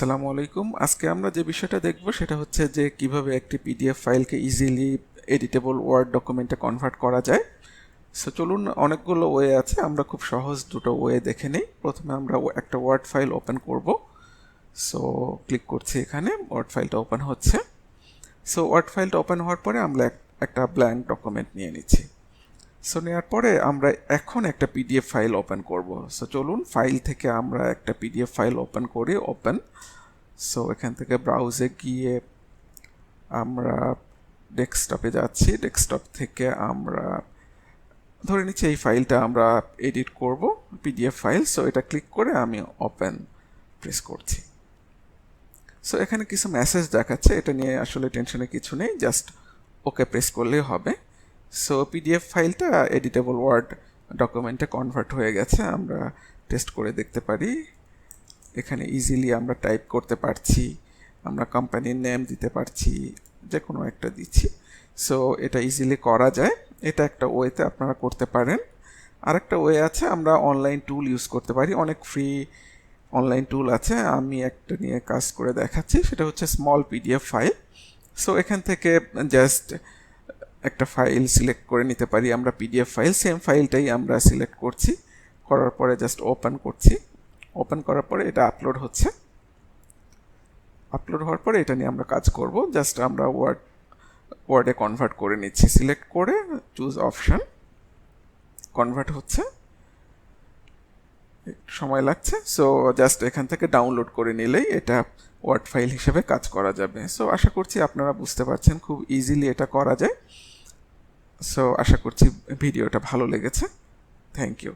আসসালামু আলাইকুম। আজকে আমরা যে বিষয়টা দেখব সেটা হচ্ছে যে কিভাবে একটি পিডিএফ ফাইলকে ইজিলি এডিটেবল ওয়ার্ড ডকুমেন্টে কনভার্ট করা যায়। সো চলুন, অনেকগুলো ওয়ে আছে, আমরা খুব সহজ দুটো ওয়ে দেখে নিই। প্রথমে আমরা একটা ওয়ার্ড ফাইল ওপেন করব। সো ক্লিক করছি, এখানে ওয়ার্ড ফাইলটা ওপেন হচ্ছে। সো ওয়ার্ড ফাইলটা ওপেন হওয়ার পরে আমরা একটা ব্ল্যাঙ্ক ডকুমেন্ট নিয়ে নিচ্ছি। সো নেওয়ার পরে আমরা এখন একটা পিডিএফ ফাইল ওপেন করব। সো চলুন, ফাইল থেকে আমরা একটা পিডিএফ ফাইল ওপেন করি। ওপেন। সো এখান থেকে ব্রাউজে গিয়ে আমরা ডেস্কটপে যাচ্ছি। ডেস্কটপ থেকে আমরা ধরে নিচ্ছি এই ফাইলটা আমরা এডিট করব, পিডিএফ ফাইল। সো এটা ক্লিক করে আমি ওপেন প্রেস করছি। সো এখানে কিছু মেসেজ দেখাচ্ছে, এটা নিয়ে আসলে টেনশনে কিছু নেই, জাস্ট ওকে প্রেস করলেই হবে। সো পিডিএফ ফাইলটা এডিটেবল ওয়ার্ড ডকুমেন্টে কনভার্ট হয়ে গেছে। আমরা টেস্ট করে দেখতে পারি। এখানে ইজিলি আমরা টাইপ করতে পারছি, আমরা কোম্পানির নেম দিতে পারছি, যে কোনো একটা দিচ্ছি। সো এটা ইজিলি করা যায়। এটা একটা ওয়েতে আপনারা করতে পারেন। আরেকটা ওয়ে আছে, আমরা অনলাইন টুল ইউজ করতে পারি। অনেক ফ্রি অনলাইন টুল আছে, আমি একটা নিয়ে কাজ করে দেখাচ্ছি। সেটা হচ্ছে স্মল পিডিএফ ফাইল। সো এখান থেকে জাস্ট একটা ফাইল সিলেক্ট করে নিতে পারি আমরা, পিডিএফ ফাইল। সেম ফাইলটাই আমরা সিলেক্ট করছি, করার পরে জাস্ট ওপেন করছি। ওপেন করার পরে এটা আপলোড হচ্ছে। আপলোড হওয়ার পরে এটা নিয়ে আমরা কাজ করব। জাস্ট আমরা ওয়ার্ডে কনভার্ট করে নিচ্ছি। সিলেক্ট করে চুজ অপশন, কনভার্ট হচ্ছে, একটু সময় লাগছে। সো জাস্ট এখান থেকে ডাউনলোড করে নিলেই এটা ওয়ার্ড ফাইল হিসেবে কাজ করা যাবে। সো আশা করছি আপনারা বুঝতে পারছেন, খুব ইজিলি এটা করা যায়। সো আশা করছি ভিডিওটা ভালো লেগেছে। Thank you.